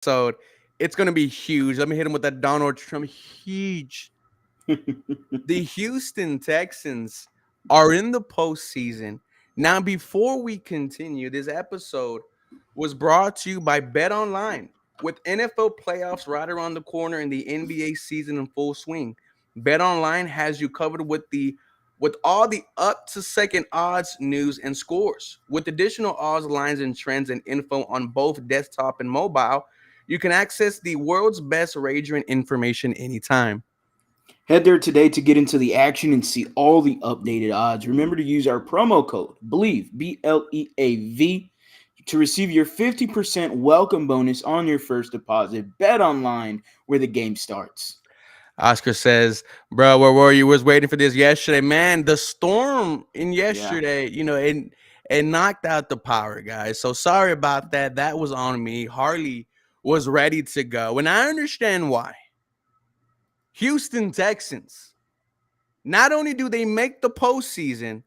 episode. It's going to be huge. Let me hit him with that Donald Trump. Huge. The Houston Texans are in the postseason. Now, before we continue, this episode was brought to you by Bet Online. With NFL playoffs right around the corner and the NBA season in full swing, Bet Online has you covered with all the up to second odds, news, and scores. With additional odds, lines, and trends and info on both desktop and mobile, you can access the world's best wagering information anytime. Head there today to get into the action and see all the updated odds. Remember to use our promo code BLEAV, BLEAV, to receive your 50% welcome bonus on your first deposit. Bet online where the game starts. Oscar says, "Bro, where were you? Was waiting for this yesterday, man. The storm in Yeah. yesterday, it knocked out the power, guys. So sorry about that. That was on me. Harley was ready to go, and I understand why. Houston Texans. Not only do they make the postseason,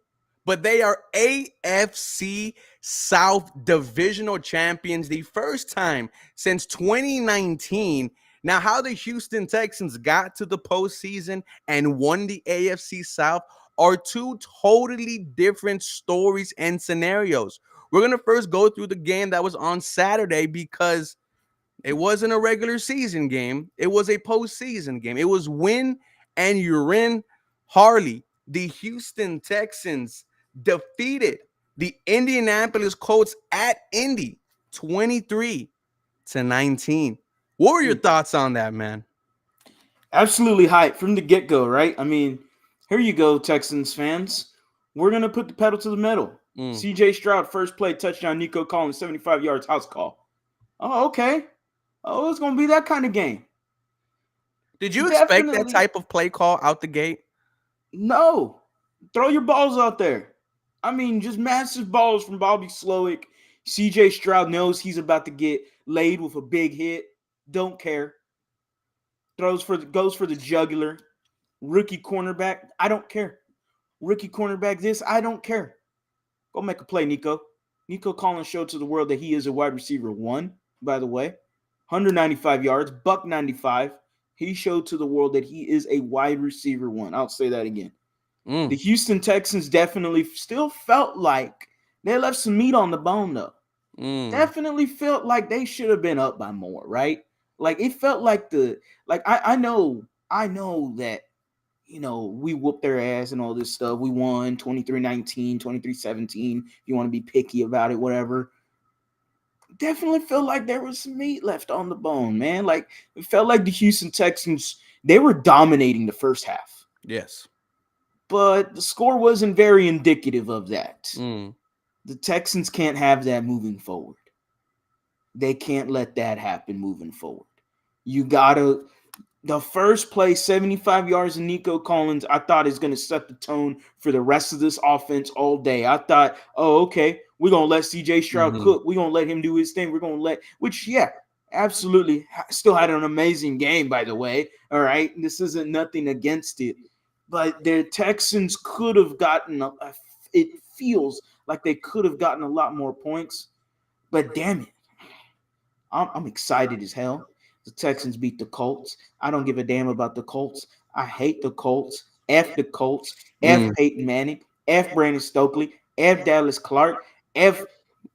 but they are AFC South Divisional Champions the first time since 2019. Now, how the Houston Texans got to the postseason and won the AFC South are two totally different stories and scenarios. We're going to first go through the game that was on Saturday because it wasn't a regular season game. It was a postseason game. It was win and you're in. Harley, the Houston Texans defeated the Indianapolis Colts at Indy 23-19. What were your thoughts on that, man? Absolutely hype from the get-go, right? I mean, here you go, Texans fans. We're going to put the pedal to the metal. Mm. CJ Stroud, first play, touchdown. Nico Collins, 75 yards, house call. Oh, okay. Oh, it's going to be that kind of game. Did you expect that Definitely. type of play call out the gate? No. Throw your balls out there. I mean, just massive balls from Bobby Slowick. CJ Stroud knows he's about to get laid with a big hit. Don't care. Goes for the jugular. Rookie cornerback. I don't care. Rookie cornerback this. I don't care. Go make a play, Nico. Nico Collins showed to the world that he is a wide receiver one, by the way. 195 yards, buck 95. He showed to the world that he is a wide receiver one. I'll say that again. The Houston Texans definitely still felt like they left some meat on the bone, though. Definitely felt like they should have been up by more, right? Like it felt like I know that we whooped their ass and all this stuff. We won 23-19, 23-17. If you want to be picky about it, whatever. Definitely felt like there was some meat left on the bone, man. Like it felt like the Houston Texans, they were dominating the first half. Yes. But the score wasn't very indicative of that. Mm. The Texans can't have that moving forward. They can't let that happen moving forward. You gotta the first play, 75 yards of Nico Collins, I thought is going to set the tone for the rest of this offense all day. I thought, oh, okay, we're going to let CJ Stroud cook. We're going to let him do his thing. We're going to yeah, absolutely. Still had an amazing game, by the way. All right. This isn't nothing against it. But the Texans could have gotten, it feels like they could have gotten a lot more points. But damn it, I'm excited as hell. The Texans beat the Colts. I don't give a damn about the Colts. I hate the Colts. F the Colts. F Peyton Manning. F Brandon Stokely. F Dallas Clark. F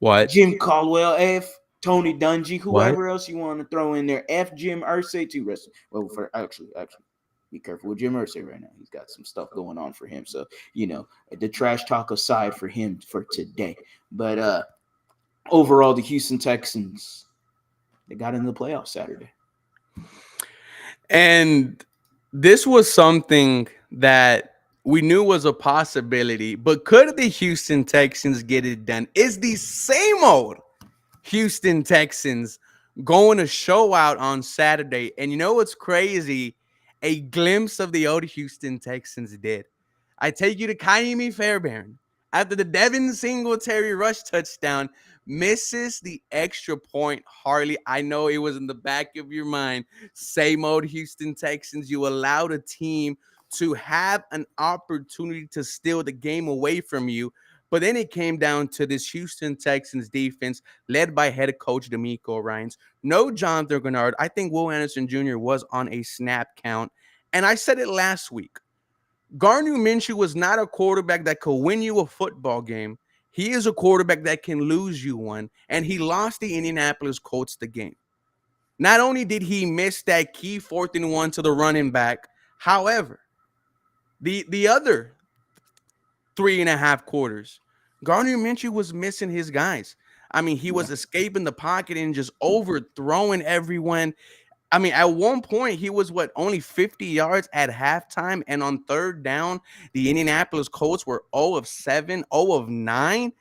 What? Jim Caldwell. F Tony Dungy. What? Whoever else you want to throw in there. F Jim Irsay too. Well, for actually, be careful with Jim Irsay right now. He's got some stuff going on for him. So the trash talk aside for him for today. But overall, the Houston Texans, they got into the playoffs Saturday. And this was something that we knew was a possibility, but could the Houston Texans get it done? Is the same old Houston Texans going to show out on Saturday? And you know what's crazy? A glimpse of the old Houston Texans did. I take you to Kaimi Fairbairn. After the Devin Singletary rush touchdown, misses the extra point. Harley, I know it was in the back of your mind. Same old Houston Texans. You allowed a team to have an opportunity to steal the game away from you, But then it came down to this Houston Texans defense led by head coach D'Amico Ryans. No Jonathan Grenard. I think Will Anderson Jr. was on a snap count. And I said it last week. Gardner Minshew was not a quarterback that could win you a football game. He is a quarterback that can lose you one. And he lost the Indianapolis Colts the game. Not only did he miss that key 4th and 1 to the running back, however, the other 3.5 quarters, Gardner Minshew was missing his guys. I mean, he was Yeah. escaping the pocket and just overthrowing everyone. I mean, at one point, he was only 50 yards at halftime. And on third down, the Indianapolis Colts were 0 of 7, 0 of 9.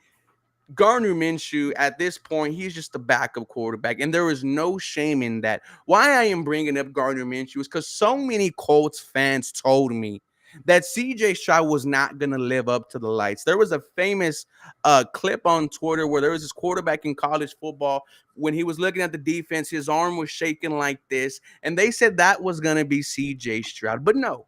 Gardner Minshew, at this point, he's just a backup quarterback, and there is no shame in that. Why I am bringing up Gardner Minshew is because so many Colts fans told me that CJ Stroud was not going to live up to the lights. There was a famous clip on Twitter where there was this quarterback in college football. When he was looking at the defense, his arm was shaking like this, and they said that was going to be CJ Stroud. But no,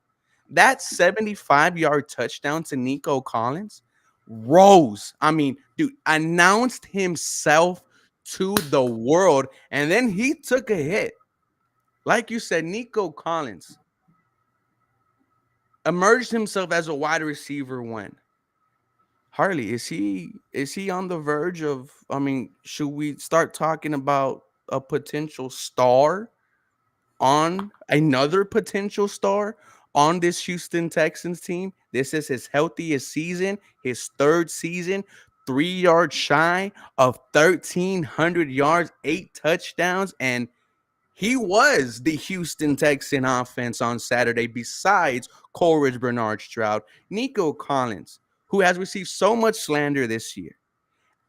that 75-yard touchdown to Nico Collins rose. I mean, dude, announced himself to the world, and then he took a hit. Like you said, Nico Collins emerged himself as a wide receiver when Harley, is he on the verge of, I mean, should we start talking about a potential star on another potential star on this Houston Texans team? This is his healthiest season, his third season, 3 yards shy of 1,300 yards, 8 touchdowns, and he was the Houston Texan offense on Saturday, besides Coleridge Bernard Stroud. Nico Collins, who has received so much slander this year,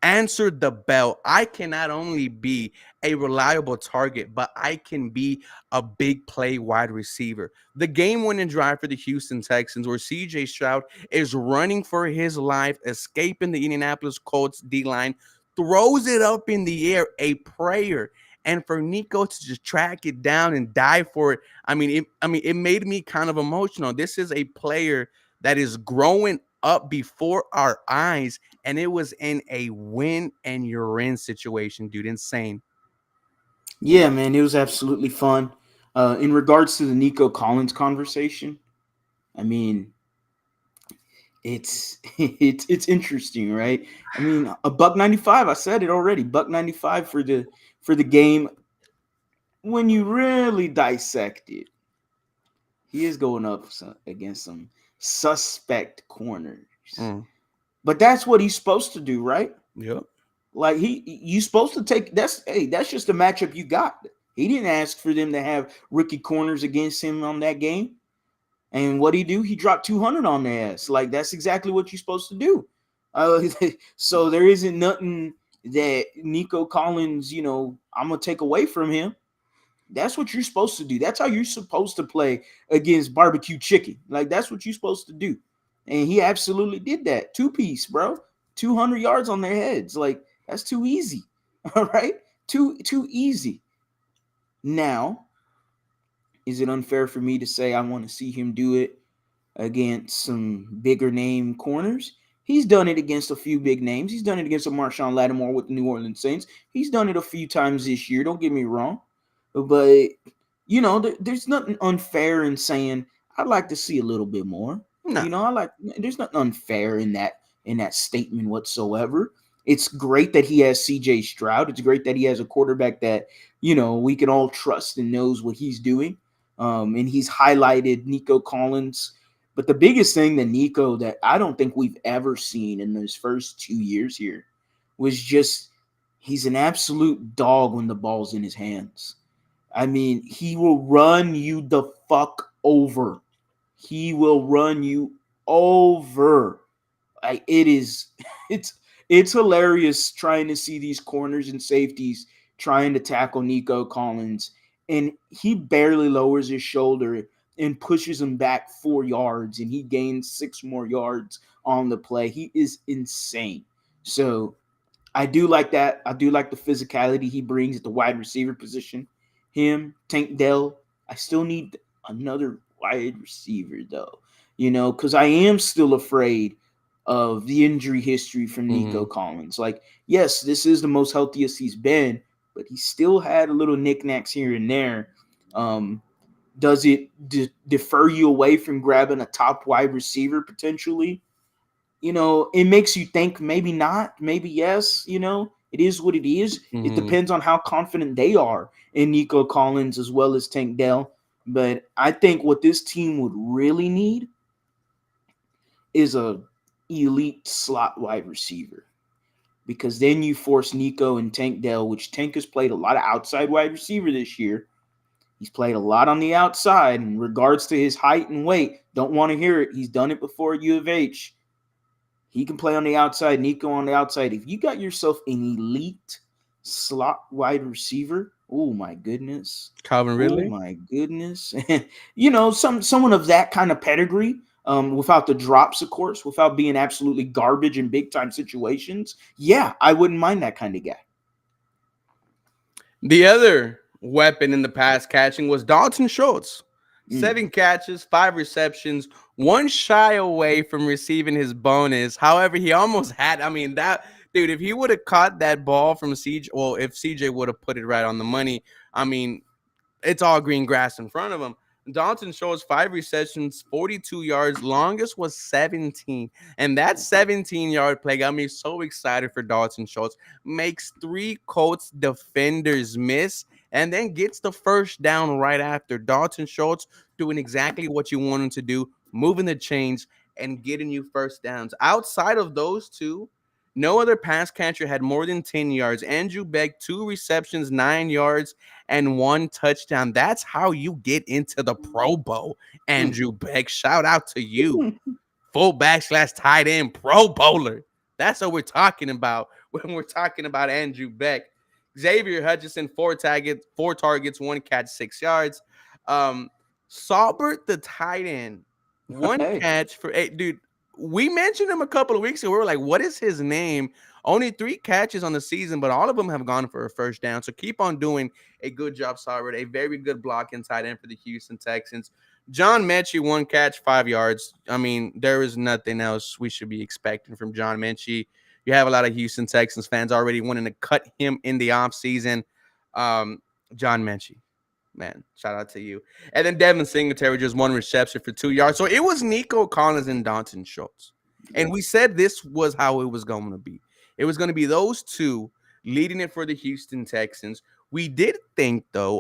answered the bell. I can not only be a reliable target, but I can be a big play wide receiver. The game winning drive for the Houston Texans, where CJ Stroud is running for his life, escaping the Indianapolis Colts D line, throws it up in the air, a prayer. And for Nico to just track it down and die for it, it made me kind of emotional. This is a player that is growing up before our eyes, and it was in a win and you're in situation, dude. Insane. Yeah, man, it was absolutely fun. In regards to the Nico Collins conversation, I mean, it's interesting, right? I mean, a buck 95. I said it already. Buck 95 for the game. When you really dissect it, he is going up against some suspect corners. Mm. But that's what he's supposed to do, right? Yep. Like you supposed to take that's just the matchup you got. He didn't ask for them to have rookie corners against him on that game. And what he do? He dropped 200 on their ass. Like that's exactly what you're supposed to do. Uh, so there isn't nothing that Nico Collins, I'm gonna take away from him. That's what you're supposed to do. That's how you're supposed to play against barbecue chicken. Like that's what you're supposed to do. And he absolutely did that. Two-piece, bro. 200 yards on their heads. Like that's too easy. All right? Too easy. Now, is it unfair for me to say I want to see him do it against some bigger name corners? He's done it against a few big names. He's done it against a Marshawn Lattimore with the New Orleans Saints. He's done it a few times this year. Don't get me wrong. But, there's nothing unfair in saying I'd like to see a little bit more. No. There's nothing unfair in that statement whatsoever. It's great that he has CJ Stroud. It's great that he has a quarterback that, we can all trust and knows what he's doing. And he's highlighted Nico Collins. But the biggest thing that I don't think we've ever seen in those first 2 years here was just he's an absolute dog when the ball's in his hands. I mean, he will run you the fuck over. He will run you over. It is it's hilarious trying to see these corners and safeties trying to tackle Nico Collins, and he barely lowers his shoulder and pushes him back 4 yards, and he gains 6 more yards on the play. He is insane. So I do like that. I do like the physicality he brings at the wide receiver position. Him, Tank Dell. I still need another wide receiver though, because I am still afraid of the injury history from Mm-hmm. Nico Collins. Like, yes, this is the most healthiest he's been, but he still had a little knickknacks here and there. Um, does it defer you away from grabbing a top wide receiver potentially? It makes you think maybe not, maybe yes. It is what it is. It Mm-hmm. depends on how confident they are in Nico Collins as well as Tank Dell. But I think what this team would really need is a elite slot wide receiver, because then you force Nico and Tank Dell, which Tank has played a lot of outside wide receiver this year. He's played a lot on the outside in regards to his height and weight. Don't want to hear it. He's done it before at U of H. He can play on the outside, Nico on the outside. If you got yourself an elite slot wide receiver, oh my goodness. Calvin Oh Ridley. my goodness. Someone of that kind of pedigree, without the drops, of course, without being absolutely garbage in big time situations. Yeah, I wouldn't mind that kind of guy. The other weapon in the pass catching was Dalton Schultz. Mm. 7 catches, 5 receptions, one shy away from receiving his bonus. However, he almost had. I mean, that dude, if he would have caught that ball from CJ, well, if CJ would have put it right on the money, I mean, it's all green grass in front of him. Dalton shows 5 receptions, 42 yards. Longest was 17. And that 17-yard play got me so excited for Dalton Schultz. Makes 3 Colts defenders miss and then gets the first down right after. Dalton Schultz doing exactly what you want him to do, moving the chains and getting you first downs. Outside of those two, no other pass catcher had more than 10 yards. Andrew Beck, 2 receptions, 9 yards, and 1 touchdown. That's how you get into the Pro Bowl, Mm. Andrew Beck. Shout out to you, fullback slash tight end Pro Bowler. That's what we're talking about when we're talking about Andrew Beck. Xavier Hutchinson, 4 targets, 1 catch, 6 yards. Um, Saubert, the tight end, one Hey. catch for 8. Dude, we mentioned him a couple of weeks ago. We were like, what is his name? Only 3 catches on the season, but all of them have gone for a first down. So keep on doing a good job, Saubert. A very good blocking tight end for the Houston Texans. John Mechie, 1 catch, 5 yards. I mean, there is nothing else we should be expecting from John Mechie. You have a lot of Houston Texans fans already wanting to cut him in the offseason. Um, John Mechie, man, shout out to you. And then Devin Singletary, just 1 reception for 2 yards. So it was Nico Collins and Dalton Schultz. And Yep. we said this was how it was going to be. It was going to be those two leading it for the Houston Texans. We did think, though,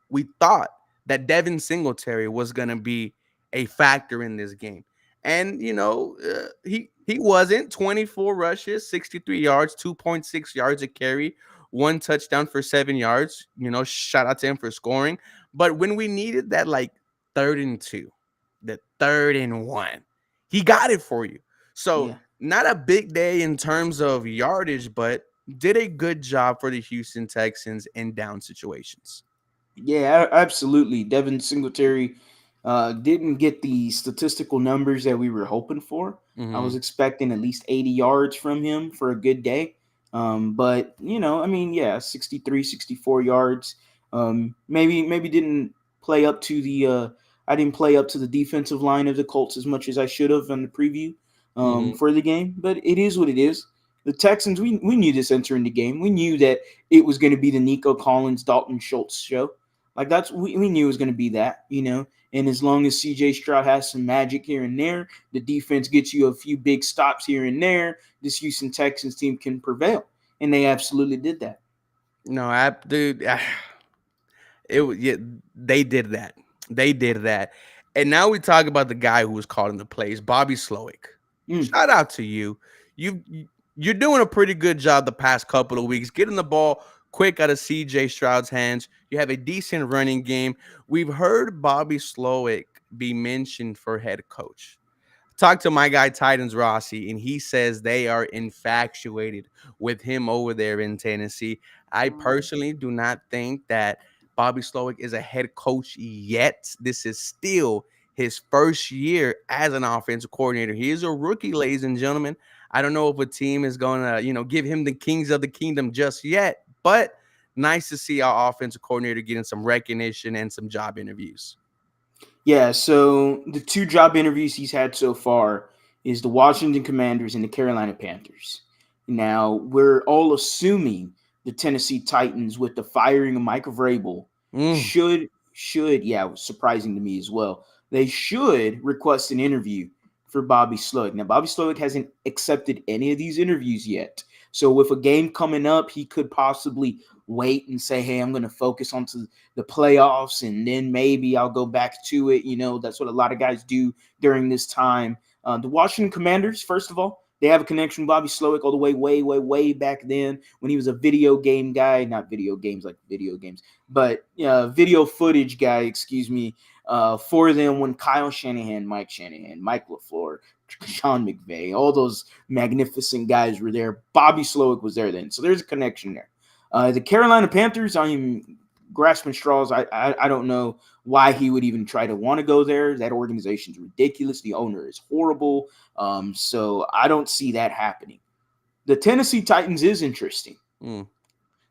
we thought that Devin Singletary was going to be a factor in this game. And, he wasn't. 24 rushes, 63 yards, 2.6 yards a carry, 1 touchdown for 7 yards. Shout out to him for scoring. But when we needed that, like, 3rd and 2, the 3rd and 1, he got it for you. So, Yeah. not a big day in terms of yardage, but did a good job for the Houston Texans in down situations. Yeah, absolutely. Devin Singletary didn't get the statistical numbers that we were hoping for. I Mm-hmm. was expecting at least 80 yards from him for a good day. But, I mean, yeah, 63, 64 yards. Maybe didn't play up to I didn't play up to the defensive line of the Colts as much as I should have in the preview Mm-hmm. for the game. But it is what it is. The Texans, we knew this entering the game. We knew that it was going to be the Nico Collins, Dalton Schultz show. Like we knew it was going to be that. And as long as CJ Stroud has some magic here and there, the defense gets you a few big stops here and there, this Houston Texans team can prevail. And they absolutely did that. No, dude, yeah, they did that. They did that. And now we talk about the guy who was calling the plays, Bobby Slowick. Mm, Shout out to you. You you're doing a pretty good job the past couple of weeks, getting the ball quick out of CJ Stroud's hands. You have a decent running game. We've heard Bobby Slowick be mentioned for head coach. Talk to my guy Titans Rossi, and he says they are infatuated with him over there in Tennessee. I personally do not think that Bobby Slowick is a head coach yet. This is still his first year as an offensive coordinator. He is a rookie, ladies and gentlemen. I don't know if a team is going to, give him the kings of the kingdom just yet, but nice to see our offensive coordinator getting some recognition and some job interviews. yeah, so the two job interviews he's had so far, is the Washington Commanders and the Carolina Panthers. Now, we're all assuming the Tennessee Titans, with the firing of Mike Vrabel, Mm, should yeah, it was surprising to me as well. They should request an interview for Bobby Slowick. Now, Bobby Slowick hasn't accepted any of these interviews yet. So, with a game coming up, he could possibly wait and say, "Hey, I'm going to focus on to the playoffs, and then maybe I'll go back to it." That's what a lot of guys do during this time. The Washington Commanders, first of all, they have a connection with Bobby Slowick all the way, way, way, way back then when he was a video game guy. Not video games like video games, but video footage guy, excuse me, for them when Kyle Shanahan, Mike Shanahan, Mike LaFleur, Sean McVay, all those magnificent guys were there. Bobby Slowick was there then. So there's a connection there. The Carolina Panthers, I'm grasping straws. I don't know why he would even try to want to go there. That organization's ridiculous. The owner is horrible. So I don't see that happening. The Tennessee Titans is interesting mm,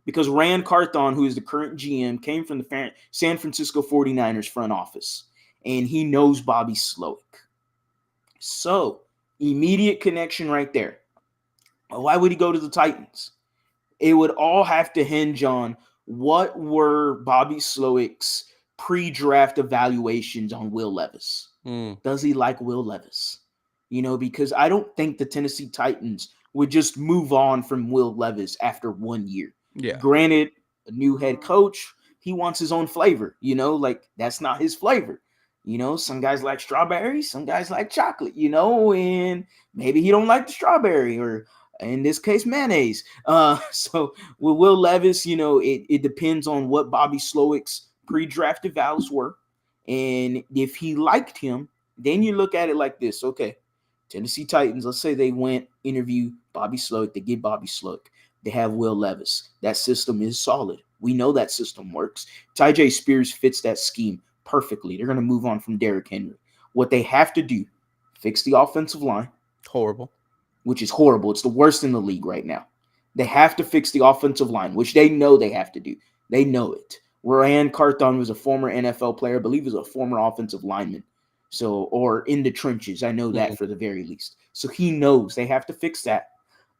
because Rand Carthon, who is the current GM, came from the San Francisco 49ers front office, and he knows Bobby Slowick. So, immediate connection right there. Why would he go to the Titans? It would all have to hinge on what were Bobby Slowick's pre-draft evaluations on Will Levis. mm. Does he like Will Levis? Because I don't think the Tennessee Titans would just move on from Will Levis after 1 year. Yeah. Granted, a new head coach, he wants his own flavor. Like that's not his flavor. Some guys like strawberries, some guys like chocolate, and maybe he don't like the strawberry, or in this case, mayonnaise. So with Will Levis, it depends on what Bobby Slowick's pre-draft evals were. And if he liked him, then you look at it like this. Okay, Tennessee Titans, let's say they went interview Bobby Slowick. They get Bobby Slowick. They have Will Levis. That system is solid. We know that system works. Tyjae Spears fits that scheme perfectly. They're going to move on from Derrick Henry. What they have to do, fix the offensive line, Horrible. which is horrible. It's the worst in the league right now. They have to fix the offensive line, which they know they have to do. They know it. Ryan Carthon was a former NFL player, I believe he was a former offensive lineman. So, or in the trenches. I know that Mm, for the very least. So he knows they have to fix that.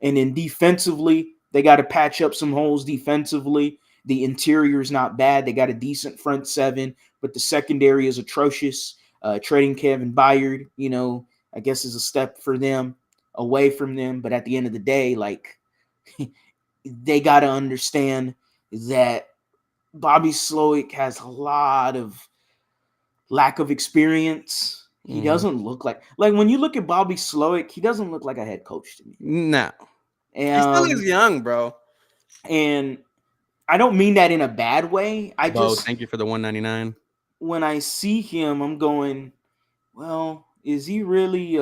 And then defensively, they got to patch up some holes defensively. The interior is not bad. They got a decent front seven, but the secondary is atrocious. Trading Kevin Byard, I guess is a step for them away from them. But at the end of the day, like they got to understand that Bobby Slowick has a lot of lack of experience. He mm. doesn't look like when you look at Bobby Slowick, he doesn't look like a head coach to me. No. He still is Um, young, bro. and I don't mean that in a bad way. I Bo, just thank you for the 199. when I see him, I'm going, well, is he really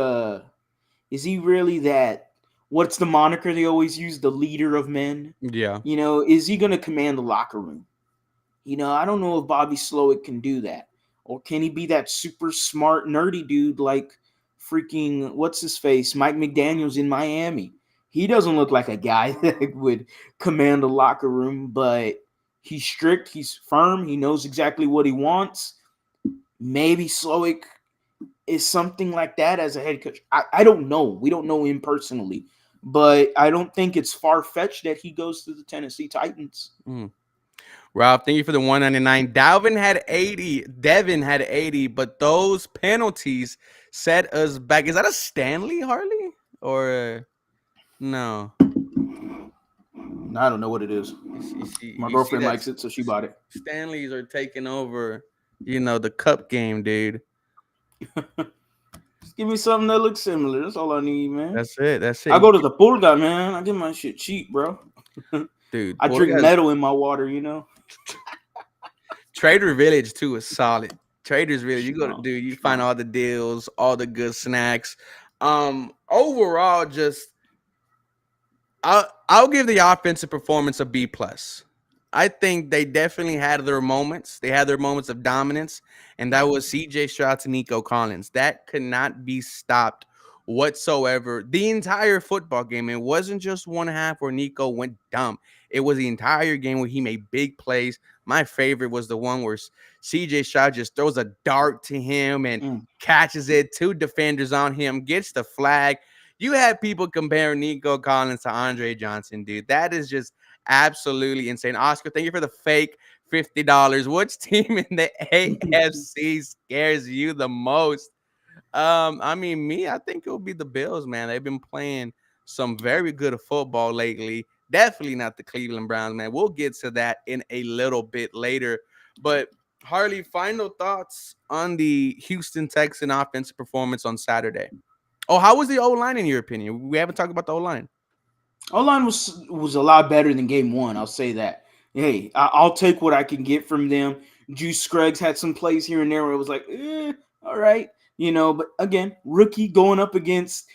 that what's the moniker they always use? The leader of men? Yeah. Is he gonna command the locker room? I don't know if Bobby Slowick can do that. Or can he be that super smart, nerdy dude like freaking, what's his face, Mike McDaniels in Miami? He doesn't look like a guy that would command a locker room, but he's strict, he's firm, he knows exactly what he wants. Maybe Slowick is something like that as a head coach. I don't know. We don't know him personally, but I don't think it's far-fetched that he goes to the Tennessee Titans. Mm. Rob, thank you for the 199. Dalvin had 80. Devin had 80, but those penalties set us back. Is that a Stanley Harley? Or no? I don't know what it is. My You see girlfriend that likes it, so she bought it. Stanleys are taking over, the cup game, dude. Just give me something that looks similar. That's all I need, man. That's it. That's I it. go to the Pulga, man. I get my shit cheap, bro. Dude, I drink Pulga's- metal in my water, Trader Village too is solid. Traders Village, you go to Strong, dude, you strong. find all the deals, all the good snacks. Overall, just I'll give the offensive performance a B plus. I think they definitely had their moments. They had their moments of dominance, and that was CJ Stroud to Nico Collins. That could not be stopped whatsoever. The entire football game. It wasn't just one half where Nico went dumb. It was the entire game where he made big plays. My favorite was the one where CJ Stroud just throws a dart to him and Mm. catches it. Two defenders on him, gets the flag. You had people comparing Nico Collins to Andre Johnson, dude. That is just absolutely insane. Oscar, thank you for the fake $50. Which team in the AFC scares you the most? I mean, me, I think it'll be the Bills, man. They've been playing some very good football lately. Definitely not the Cleveland Browns, man. We'll get to that in a little bit later. But Harley, final thoughts on the Houston Texan offensive performance on Saturday. Oh, how was the O line in your opinion? We haven't talked about the O line. O-line was a lot better than game one. I'll say that. Hey, I'll take what I can get from them. Juice Scruggs had some plays here and there where it was like, all right, But again, rookie going up against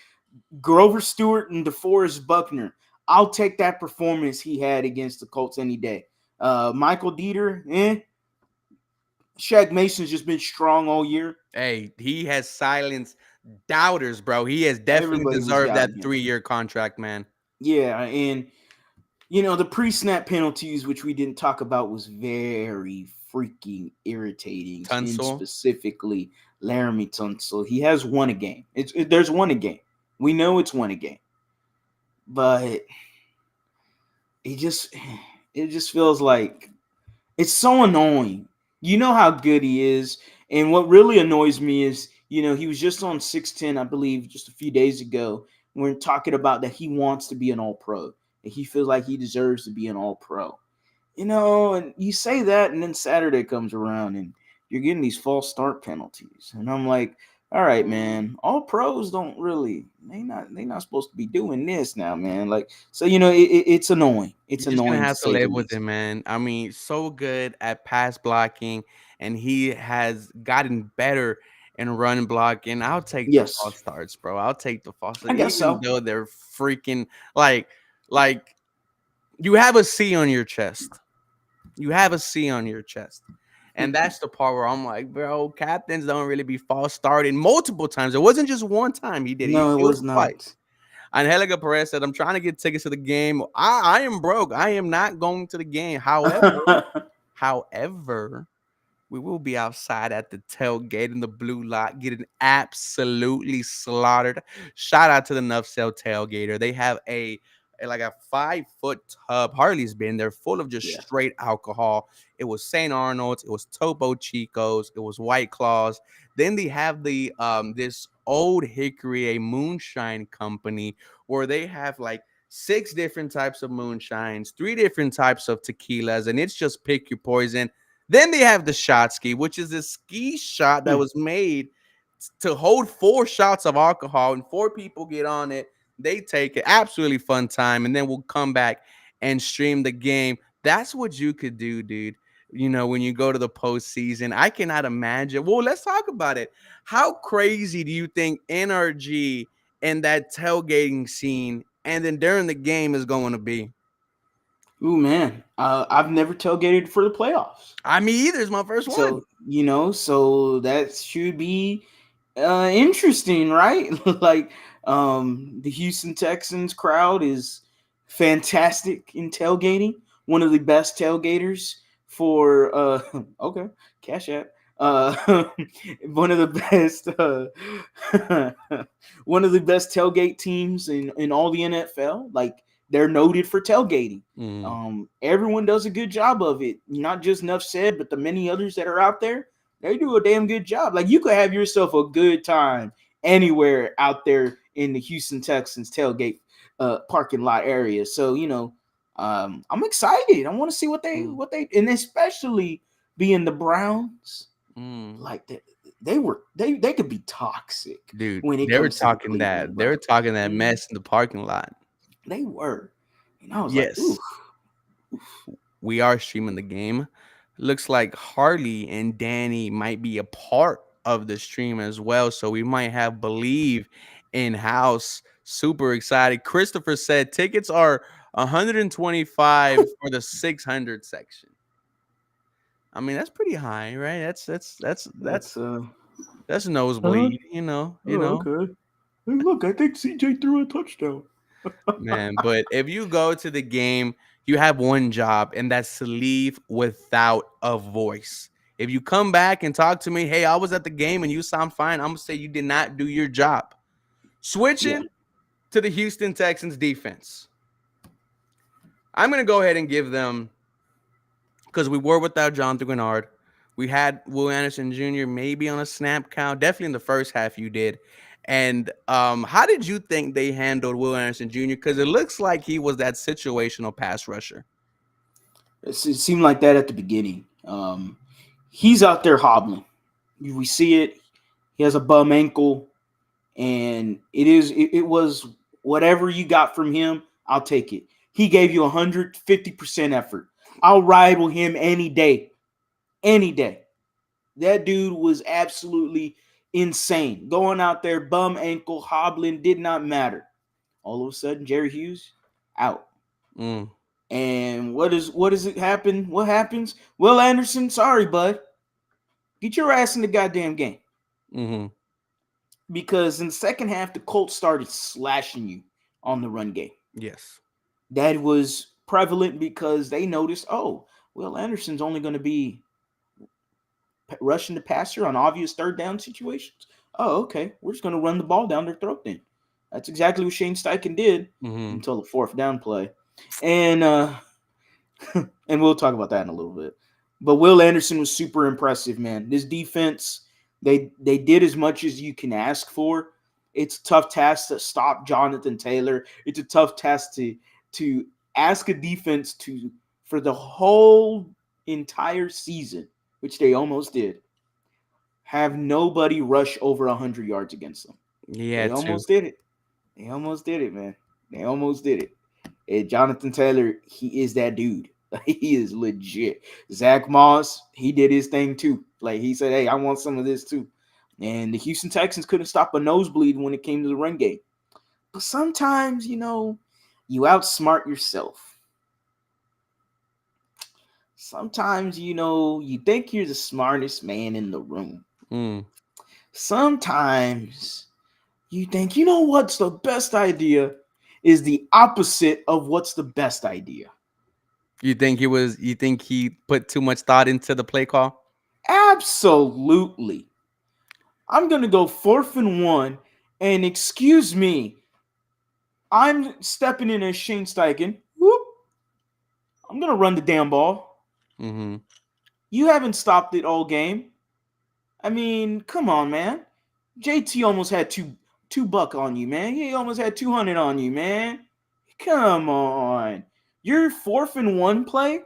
Grover Stewart and DeForest Buckner. I'll take that performance he had against the Colts any day. Michael Dieter, Shaq Mason's just been strong all year. Hey, he has silenced doubters, bro. He has definitely Everybody was deserved that doubting him. 3-year contract, man. Yeah, and the pre-snap penalties, which we didn't talk about, was very freaking irritating. And Tunsil. specifically, Laramie Tunsil. He has one a game. There's one a game. We know it's one a game, but it just feels like it's so annoying. You know how good he is, and what really annoys me is, he was just on 610, I believe, just a few days ago. We're talking about that he wants to be an All-Pro, and he feels like he deserves to be an All-Pro. And you say that, and then Saturday comes around, and you're getting these false start penalties, and I'm like, all right, man. All pros don't really. They not supposed to be doing this now, man. Like, so it's annoying. It's You're just gonna annoying to have to say the live with it, least. man. I mean, so good at pass blocking, and he has gotten better in run blocking. I'll take the Yes, false starts, bro. I'll take the false I starts, guess even so. though they're freaking like you have a C on your chest. You have a C on your chest. And that's the part where I'm like, bro, captains don't really be false starting multiple times. It wasn't just one time he did it. No, it It was was twice. not. Angelica Perez said, I'm trying to get tickets to the game. I am broke. I am not going to the game. However, we will be outside at the tailgate in the blue lot getting absolutely slaughtered. Shout out to the Nuff Cell tailgater. They have like a 5-foot tub. Harley's been there, full of just Yeah. straight alcohol. It was St. Arnold's, it was Topo Chico's, it was White Claws. Then they have the this old hickory, a moonshine company, where they have like 6 different types of moonshines, 3 different types of tequilas, and it's just pick your poison. Then they have the shot ski, which is a ski shot that Hmm. was made to hold 4 shots of alcohol, and 4 people get on it. They take it. Absolutely fun time. And then we'll come back and stream the game. That's what you could do, dude. When you go to the postseason, I cannot imagine. Well, let's talk about it. How crazy do you think NRG and that tailgating scene and then during the game is going to be? Ooh, man. I've never tailgated for the playoffs. I mean, either is my first one. So that should be interesting, right? Like, the Houston Texans crowd is fantastic in tailgating. One of the best tailgaters for okay, Cash App. One of the best one of the best tailgate teams in all the NFL. Like, they're noted for tailgating. Mm. Everyone does a good job of it. Not just Nuff said, but the many others that are out there, they do a damn good job. Like, you could have yourself a good time anywhere out there in the Houston Texans tailgate parking lot area. So I'm excited. I want to see Mm. what they and especially being the Browns, Mm. like they could be toxic Dude, when it they were comes to the talking Cleveland that. They were Browns. talking that Mhm. mess in the parking lot. They were, and I was like, ooh, Yes, we are streaming the game. Looks like Harley and Danny might be a part of the stream as well. So we might have Believe in house. Super excited. Christopher said tickets are 125 for the 600 section. I mean, that's pretty high, right? that's That's huh? nosebleed, Oh, okay. Hey, look, I think CJ threw a touchdown. man. But if you go to the game, you have one job, and that's to leave without a voice. If you come back and talk to me, hey, I was at the game and you sound fine, I'm gonna say you did not do your job. Yeah. Switching to the Houston Texans defense, I'm gonna go ahead and give them, because we were without Jonathan Grenard. We had Will Anderson Jr. maybe on a snap count, definitely in the first half. You did. And how did you think they handled Will Anderson Jr.? Because it looks like he was that situational pass rusher. It seemed like that at the beginning. He's out there hobbling. We see it. He has a bum ankle, and it was whatever you got from him. I'll take it. He gave you 150% effort. I'll ride with him any day, any day. That dude was absolutely insane. Going out there, bum ankle, hobbling, did not matter. All of a sudden, Jerry Hughes out. Mm, And what does it happen? What happens? Will Anderson, sorry, bud. Get your ass in the goddamn game. mm-hmm. Because in the second half, the Colts started slashing you on the run game. Yes. That was prevalent because they noticed, oh, Will Anderson's only going to be rushing the passer on obvious third down situations. Oh, okay. We're just going to run the ball down their throat then. That's exactly what Shane Steichen did Mm-hmm. until the fourth down play. And and we'll talk about that in a little bit. But Will Anderson was super impressive, man. This defense, they did as much as you can ask for. It's a tough task to stop Jonathan Taylor. It's a tough task to ask a defense to for the whole entire season, which they almost did, have nobody rush over 100 yards against them. Yeah, They too. almost did it. They almost did it, man. They almost did it. And Jonathan Taylor, he is that dude. He is legit. Zach Moss, he did his thing too. Like he said, hey, I want some of this too. And the Houston Texans couldn't stop a nosebleed when it came to the run game. But sometimes, you outsmart yourself. Sometimes, you think you're the smartest man in the room. Mm. Sometimes you think, what's the best idea is the opposite of what's the best idea. You think he put too much thought into the play call? Absolutely. I'm going to go 4th and 1. And excuse me, I'm stepping in as Shane Steichen. Whoop. I'm going to run the damn ball. Mm-hmm. You haven't stopped it all game. I mean, come on, man. JT almost had two buck on you, man. He almost had 200 on you, man. Come on. Your 4th and 1 play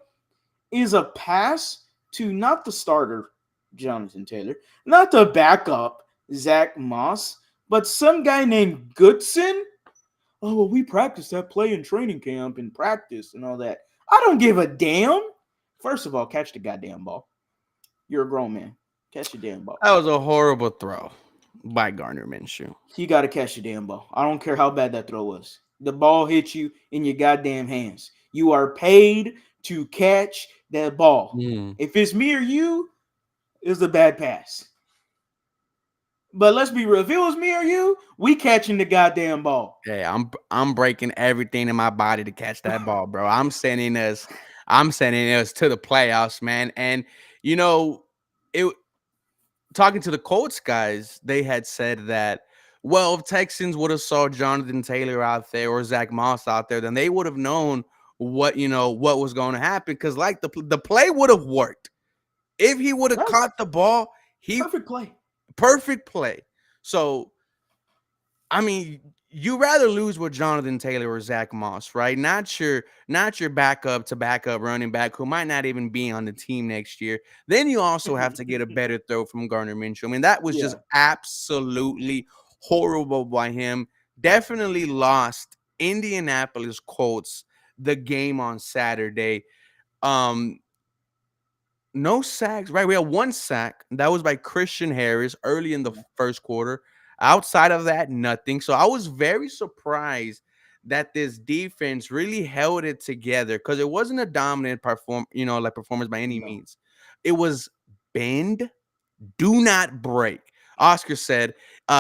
is a pass to not the starter, Jonathan Taylor, not the backup, Zach Moss, but some guy named Goodson. Oh, well, we practiced that play in training camp and practice and all that. I don't give a damn. First of all, catch the goddamn ball. You're a grown man. Catch the damn ball. That was a horrible throw by Gardner Minshew. You got to catch the damn ball. I don't care how bad that throw was. The ball hit you in your goddamn hands. You are paid to catch that ball. Mm. If it's me or you, it's a bad pass. But let's be real. If it was me or you, we catching the goddamn ball. Hey, I'm breaking everything in my body to catch that ball, bro. I'm sending us to the playoffs, man. And it talking to the Colts guys, they had said that, well, if Texans would have saw Jonathan Taylor out there or Zach Moss out there, then they would have known what was going to happen. Because like the play would have worked if he would have That was caught the ball. He perfect play. perfect play. So I mean, you rather lose with Jonathan Taylor or Zach Moss, right? Not your backup to backup running back who might not even be on the team next year. Then you also have to get a better throw from Gardner Minshew. I mean, that was just Yeah. absolutely horrible by him. Definitely lost Indianapolis Colts the game on Saturday. Um, no sacks, right? We had one sack. That was by Christian Harris early in the first quarter. Outside of that, nothing. So I was very surprised that this defense really held it together because it wasn't a dominant performance by any No. means. It was bend, do not break. Oscar said,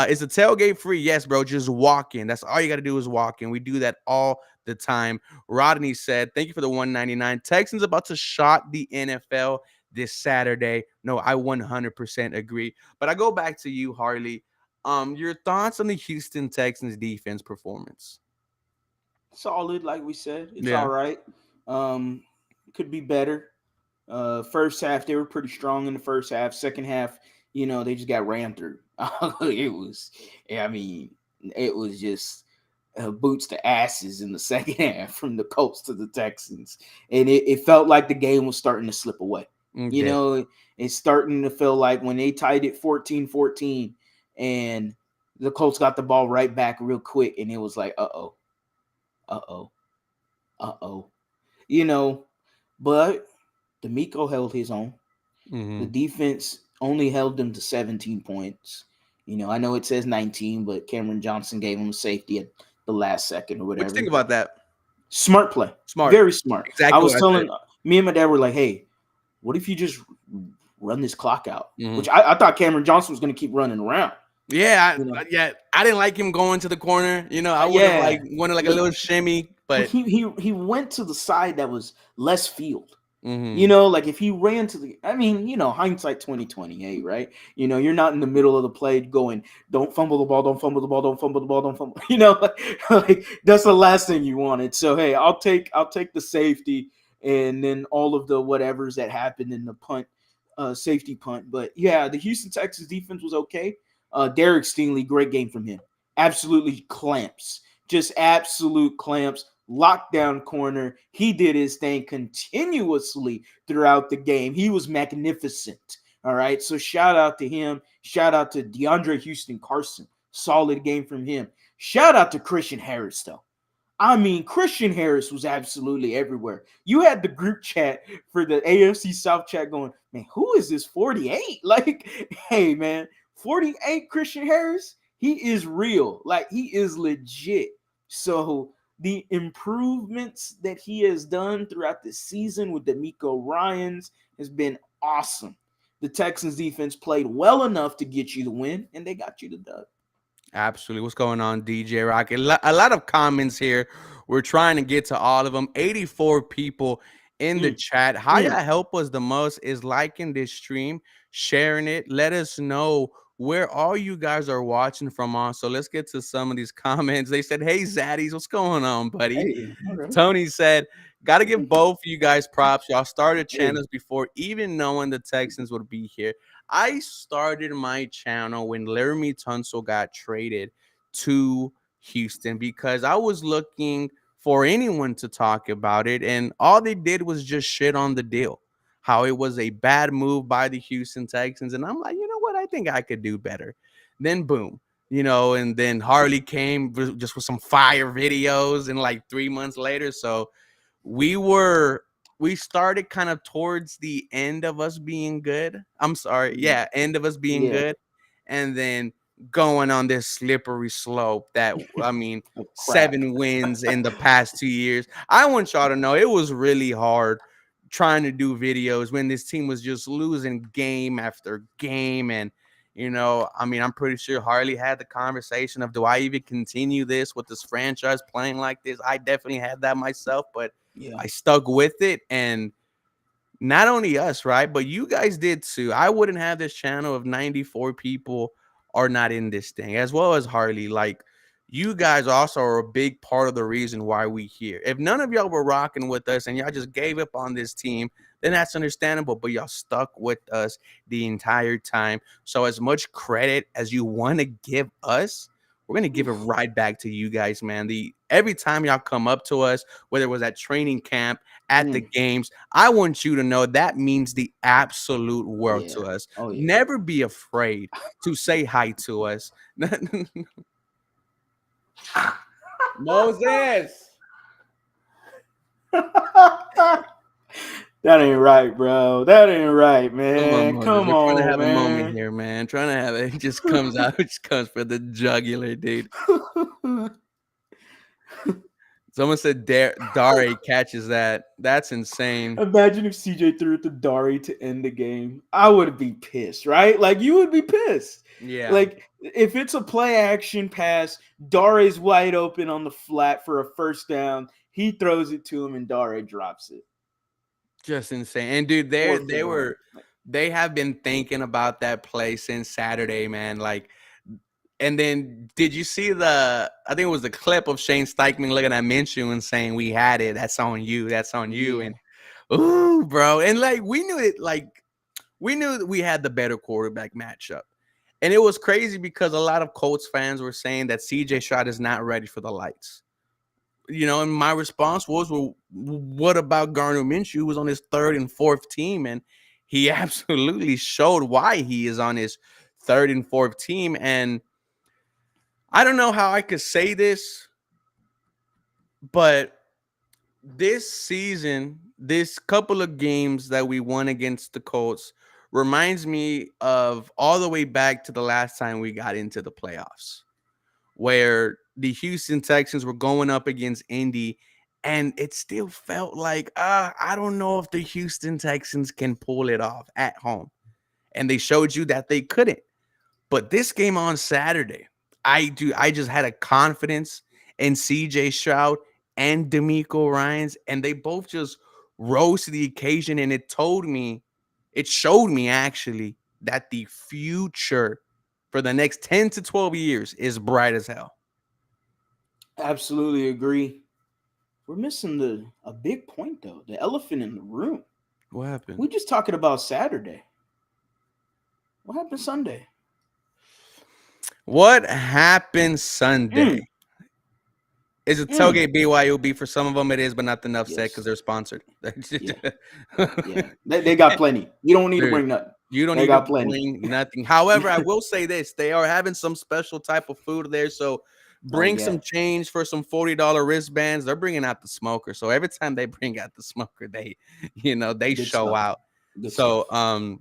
is the tailgate free? Yes, bro. Just walk in. That's all you got to do is walk in. We do that all the time. Rodney said, "Thank you for the 199. Texans about to shock the NFL this Saturday." No, I 100% agree. But I go back to you, Harley. Your thoughts on the Houston Texans defense performance? Solid, like we said. It's all Yeah. right. Um, could be better. First half, they were pretty strong in the first half. Second half, they just got ran through. it was, I mean, it was just boots to asses in the second half from the Colts to the Texans. And it felt like the game was starting to slip away. You Okay. know, it's starting to feel like when they tied it 14-14 and the Colts got the ball right back real quick, and it was like, uh-oh, uh-oh, uh-oh. You know, but D'Amico held his own. The Mm-hmm. defense only held them to 17 points. I know it says 19, but Cameron Johnson gave him a safety at the last second or What you think whatever. about that? Smart play. Smart. Very smart. I Exactly was what I said. telling me and my dad were like, hey, what if you just run this clock out? Mm-hmm. Which I thought Cameron Johnson was going to keep running around. Yeah, You know, yeah. I didn't like him going to the corner. I would have yeah. like wanted like a Like little shimmy, well, but he went to the side that was less field. mm-hmm. Like if he ran to hindsight 2028, right? You're not in the middle of the play going, don't fumble the ball, don't fumble the ball, don't fumble the ball, don't fumble. Like that's the last thing you wanted. So hey, I'll take the safety and then all of the whatevers that happened in the punt, safety punt. But yeah, the Houston Texans defense was okay. Derek Stingley, great game from him. Absolutely clamps, just absolute clamps. Lockdown corner. He did his thing continuously throughout the game. He was magnificent. All right. So shout out to him. Shout out to DeAndre Houston Carson. Solid game from him. Shout out to Christian Harris, though. I mean, Christian Harris was absolutely everywhere. You had the group chat for the AFC South chat going, man, who is this 48? Like, hey, man, 48 Christian Harris, he is real. Like, he is legit. So, the improvements that he has done throughout the season with D'Amico Ryans has been awesome. The Texans defense played well enough to get you the win, and they got you the dub. Absolutely. What's going on, DJ Rocket? A lot of comments here. We're trying to get to all of them. 84 people in the Mm, chat. How y'all mm. help us the most is liking this stream, sharing it. Let us know where all you guys are watching from on. So let's get to some of these comments. They said, "Hey Zaddies, what's going on, buddy?" Hey, okay. Tony said, "Gotta give both of you guys props. Y'all started Hey. channels before even knowing the Texans would be here. I started my channel when Laramie Tunsil got traded to Houston because I was looking for anyone to talk about it, and all they did was just shit on the deal. How it was a bad move by the Houston Texans. And I'm like, you know what? I think I could do better. Then boom, and then Harley came just with some fire videos, and like 3 months later, so we were we started kind of towards the end of us being good. I'm sorry, Mm, yeah, end of us being yeah, good, and then going on this slippery slope that I mean, a crack. 7 wins in the past 2 years. I want y'all to know it was really hard trying to do videos when this team was just losing game after game. And I mean, I'm pretty sure Harley had the conversation of, do I even continue this with this franchise playing like this? I definitely had that myself, but Yeah, I stuck with it. And not only us, right? But you guys did too. I wouldn't have this channel if 94 people are not in this thing, as well as Harley. Like, you guys also are a big part of the reason why we here. If none of y'all were rocking with us and y'all just gave up on this team, then that's understandable. But y'all stuck with us the entire time. So as much credit as you want to give us, we're gonna give it right back to you guys, man. Every time y'all come up to us, whether it was at training camp, at the mm, games, I want you to know that means the absolute world yeah. to us. Oh yeah. Never be afraid to say hi to us. Moses. That ain't right, bro. That ain't right, Come on, man. Moses. Come We're trying to on, have a moment man. here, man. Trying to have it. It just comes out. It just comes for the jugular, dude. Someone said Dare catches that. That's insane. Imagine if CJ threw it to Dari to end the game. I would be pissed, right? Like you would be pissed. Yeah. Like if it's a play action pass, Dari's wide open on the flat for a first down. He throws it to him, and Dare drops it. Just insane. And dude, Forfeit on. they have been thinking about that play since Saturday, man. Like, and then did you see I think it was the clip of Shane Steichman looking at Minshew and saying, "We had it. That's on you. That's on you." Yeah, And ooh, bro. And like we knew it, like we knew that we had the better quarterback matchup. And it was crazy because a lot of Colts fans were saying that CJ Stroud is not ready for the lights. And my response was, well, what about Gardner Minshew, who was on his third and fourth team? And he absolutely showed why he is on his third and fourth team. And I don't know how I could say this, but this season, this couple of games that we won against the Colts reminds me of all the way back to the last time we got into the playoffs, where the Houston Texans were going up against Indy, and it still felt like, I don't know if the Houston Texans can pull it off at home. And they showed you that they couldn't. But this game on Saturday, I just had a confidence in CJ Stroud and D'Amico Ryans, and they both just rose to the occasion. And it showed me actually that the future for the next 10 to 12 years is bright as hell. absolutely agree. We're missing a big point though. The elephant in the room. What happened? We just talking about Saturday. What happened Sunday? What happened Sunday? Mm, Is it mm. tailgate BYOB? For some of them it is, but not enough said because Yes. they're sponsored. Yeah. Yeah. They got plenty. You don't need to Dude, bring nothing. you don't They need to got plenty. bring nothing. However, I will say this: they are having some special type of food there. So Oh bring yeah. some change for some $40 wristbands. They're bringing out the smoker. So every time they bring out the smoker, they Good show stuff. out. Good stuff. So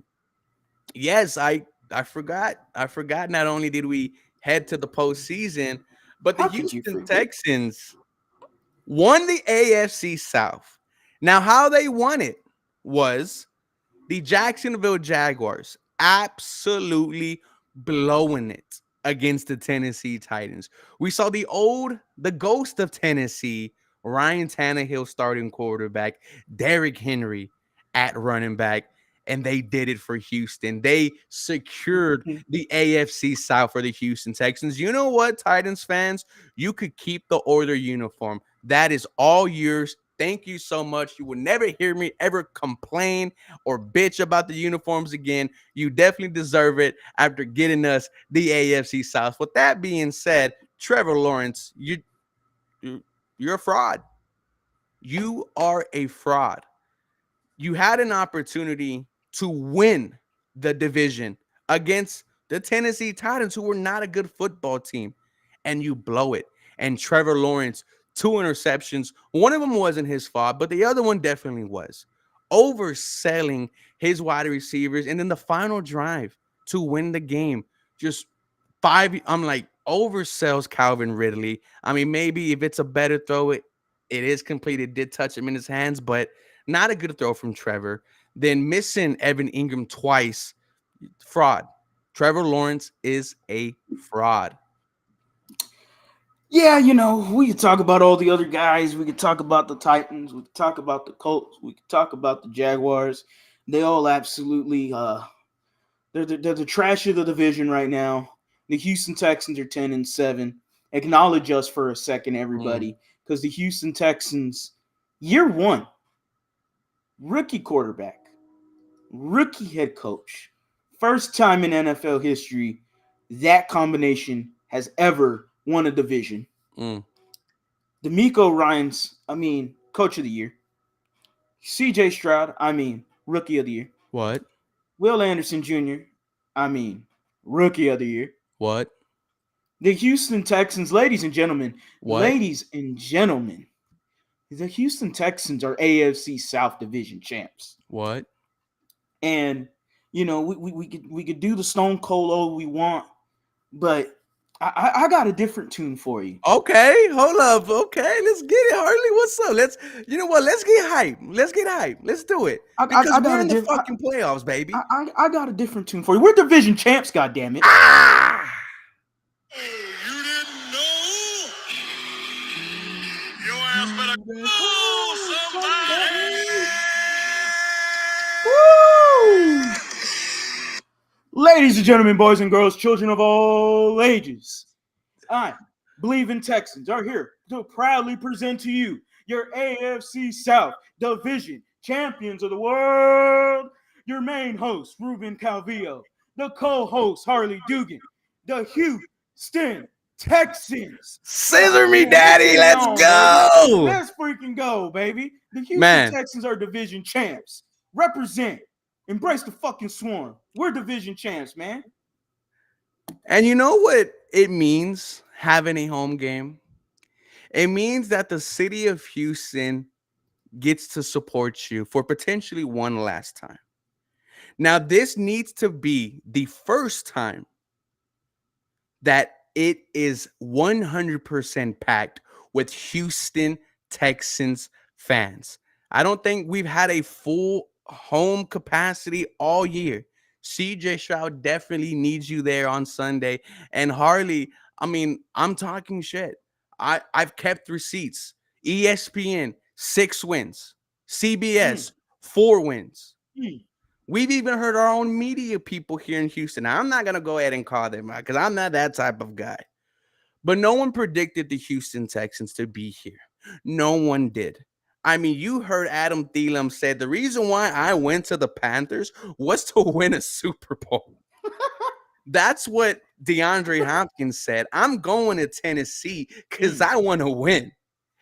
yes, I forgot. I forgot. Not only did we head to the postseason, but the How could you Houston forget? Texans won the AFC South. Now, how they won it was the Jacksonville Jaguars absolutely blowing it against the Tennessee Titans. We saw the ghost of Tennessee, Ryan Tannehill starting quarterback, Derrick Henry at running back, and they did it for Houston. They secured the AFC South for the Houston Texans. You know what, Titans fans? You could keep the Oiler uniform. That is all yours. Thank you so much. You will never hear me ever complain or bitch about the uniforms again. You definitely deserve it after getting us the AFC South. With that being said, Trevor Lawrence, you're a fraud. You are a fraud. You had an opportunity to win the division against the Tennessee Titans, who were not a good football team, and you blow it. And Trevor Lawrence, 2 interceptions. One of them wasn't his fault, but the other one definitely was. Overselling his wide receivers, and then the final drive to win the game, just five. I'm like, oversells Calvin Ridley. I mean, maybe if it's a better throw, it is complete. It did touch him in his hands, but not a good throw from Trevor. Then missing Evan Ingram twice. Fraud. Trevor Lawrence is a fraud. Yeah, we could talk about all the other guys. We could talk about the Titans. We could talk about the Colts. We could talk about the Jaguars. They all absolutely they're the trash of the division right now. The Houston Texans are 10-7. Acknowledge us for a second, everybody, because the Houston Texans, year one, rookie quarterback, rookie head coach, first time in NFL history that combination has ever won a division. Mm. D'Amico Ryans, coach of the year. CJ Stroud, rookie of the year. What? Will Anderson Jr., rookie of the year. What? The Houston Texans, What? the Houston Texans are AFC South Division champs. What? And we could do the Stone Cold all we want, but I got a different tune for you. Okay, hold up. Okay, let's get it, Harley. What's up? You know what? Let's get hype. Let's get hype. Let's do it. Because I got we're a in the different. fucking playoffs, baby. I got a different tune for you. We're division champs, goddammit. Ah! You didn't know? Your ass better Woo! Ladies and gentlemen, boys and girls, children of all ages, I, Believe in Texans, are here to proudly present to you your AFC South Division champions of the world. Your main host, Ruben Calvillo, the co-host, Harley Dugan, the Houston Texans. Scissor me, Let's daddy. get it Let's on, baby. go. Let's freaking go, baby. The Houston Man, Texans are division champs. Represent. Embrace the fucking swarm. We're division champs, man. and you know what it means having a home game? It means that the city of Houston gets to support you for potentially one last time. Now, this needs to be the first time that it is 100% packed with Houston Texans fans. I don't think we've had a full home capacity all year. CJ Stroud definitely needs you there on Sunday. And Harley, I mean, I'm talking shit. I've kept receipts. ESPN, 6 wins. CBS, 4 wins. Mm. We've even heard our own media people here in Houston. Now, I'm not going to go ahead and call them out because I'm not that type of guy. But no one predicted the Houston Texans to be here. No one did. I mean, you heard Adam Thielen said the reason why I went to the Panthers was to win a Super Bowl. That's what DeAndre Hopkins said. I'm going to Tennessee because I want to win.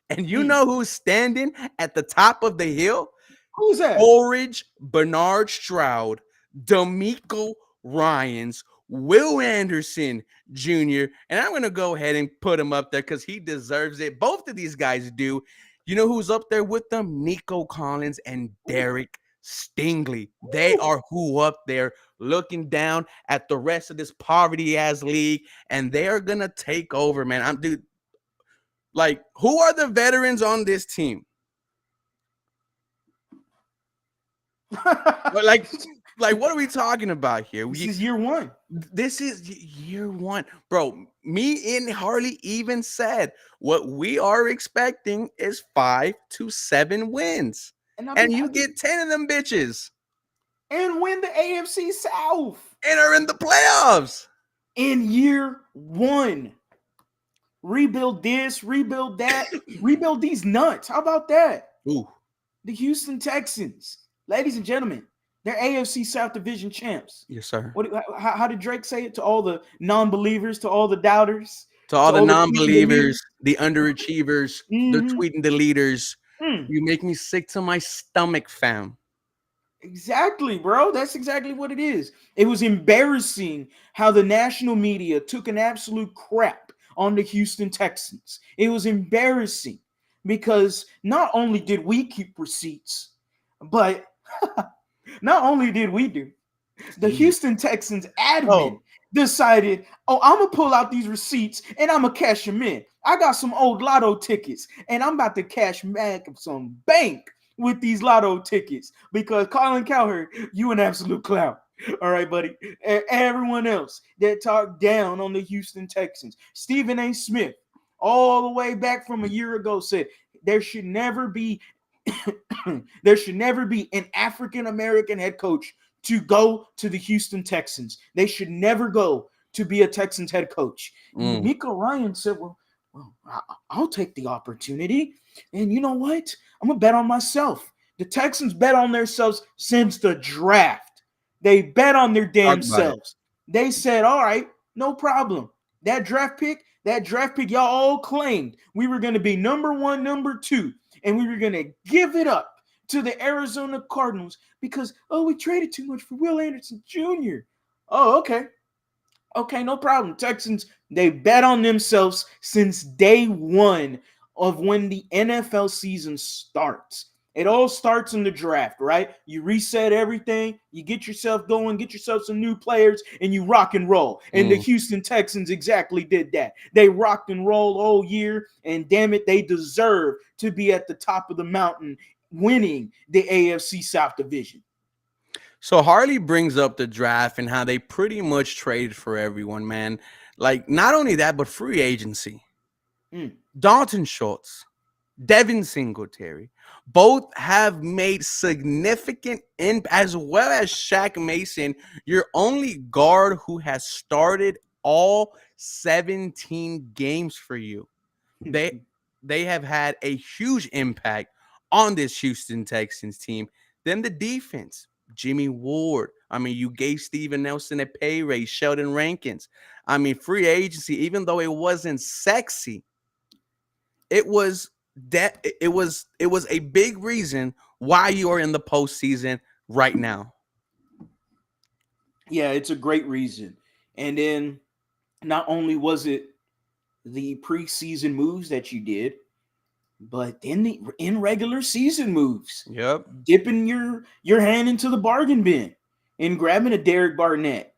And you know who's standing at the top of the hill? Who's that? Orridge, Bernard Stroud, D'Amico Ryans, Will Anderson Jr. And I'm going to go ahead and put him up there because he deserves it. Both of these guys do. You know who's up there with them? Nico Collins and Derek Stingley. They are who up there looking down at the rest of this poverty-ass league, and they're going to take over, man. Dude, like, who are the veterans on this team? like what are we talking about here? This is year one. This is year one, bro. Me and Harley even said what we are expecting is 5 to 7 wins, and you get 10 of them bitches and win the AFC South and are in the playoffs in year one. Rebuild this, rebuild that, rebuild these nuts. How about that? Ooh. The Houston Texans, ladies and gentlemen, they're AFC South Division champs. Yes, sir. How did Drake say it? To all the non-believers, to all the doubters, to all the non-believers, the underachievers, the tweeting the leaders. You make me sick to my stomach, fam. Exactly, bro. That's exactly what it is. It was embarrassing how the national media took an absolute crap on the Houston Texans. It was embarrassing because not only did we keep receipts, but not only did we do, the Houston Texans admin decided, I'm going to pull out these receipts and I'm going to cash them in. I got some old lotto tickets and I'm about to cash back some bank with these lotto tickets because Colin Cowherd, you an absolute clown. All right, buddy. Everyone else that talked down on the Houston Texans, Stephen A. Smith, all the way back from a year ago, said there should never be an African-American head coach to go to the Houston Texans. They should never go to be a Texans head coach. Nico Ryan said, well, I'll take the opportunity. And you know what? I'm going to bet on myself. The Texans bet on themselves since the draft. They bet on their damn selves. They said, all right, no problem. That draft pick, y'all all claimed we were going to be number 1, number 2, and we were going to give it up to the Arizona Cardinals because, we traded too much for Will Anderson Jr. Oh, okay. Okay, no problem. Texans, they bet on themselves since day one of when the NFL season starts. It all starts in the draft, right? You reset everything, you get yourself going, get yourself some new players, and you rock and roll. And the Houston Texans exactly did that. They rocked and rolled all year, and damn it, they deserve to be at the top of the mountain winning the AFC South Division. So Harley brings up the draft and how they pretty much traded for everyone, man. Like, not only that, but free agency. Dalton Schultz, Devin Singletary. Both have made significant as well as Shaq Mason, your only guard who has started all 17 games for you. They they have had a huge impact on this Houston Texans team. Then the defense, Jimmy Ward. I mean, you gave Steven Nelson a pay raise, Sheldon Rankins. I mean, free agency, even though it wasn't sexy, it was it was a big reason why you are in the postseason right now. Yeah, it's a great reason. And then not only was it the preseason moves that you did, but then the in regular season moves, Yep. dipping your hand into the bargain bin and grabbing a Derek Barnett,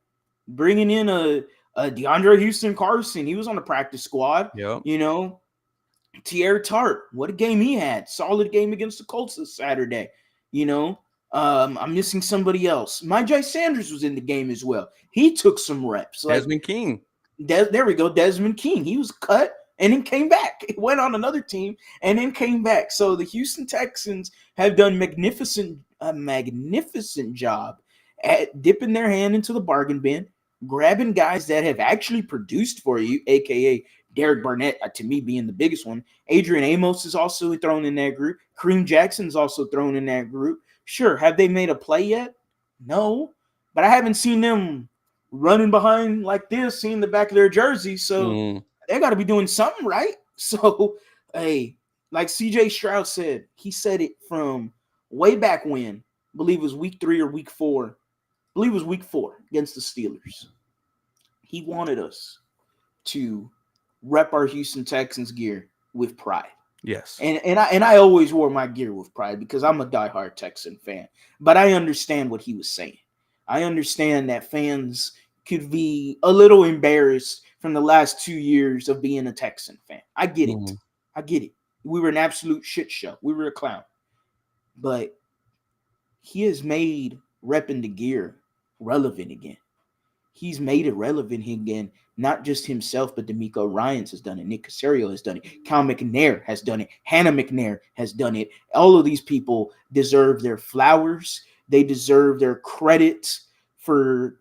bringing in a DeAndre Houston Carson. He was on the practice squad. Yep. You know, Tierre Tart, what a game he had! Solid game against the Colts this Saturday. You know, I'm missing somebody else. Myjai Sanders was in the game as well. He took some reps. Like Desmond King. there we go, Desmond King. He was cut and then came back. He went on another team and then came back. So the Houston Texans have done a magnificent job at dipping their hand into the bargain bin, grabbing guys that have actually produced for you, aka Derek Barnett, to me being the biggest one. Adrian Amos is also thrown in that group. Kareem Jackson is also thrown in that group. Sure, have they made a play yet? No, but I haven't seen them running behind like this, seeing the back of their jersey. So Mm. they got to be doing something right. So, hey, like CJ Stroud said, he said it from way back when, I believe it was week 3 or week 4. I believe it was week 4 against the Steelers. He wanted us to rep our Houston Texans gear with pride. Yes. And I always wore my gear with pride because I'm a diehard Texan fan. But I understand what he was saying. I understand that fans could be a little embarrassed from the last 2 years of being a Texan fan. I get it. Mm. I get it. We were an absolute shit show. We were a clown. But he has made repping the gear relevant again. He's made it relevant again. Not just himself, but D'Amico Ryans has done it. Nick Caserio has done it. Cal McNair has done it. Hannah McNair has done it. All of these people deserve their flowers. They deserve their credit for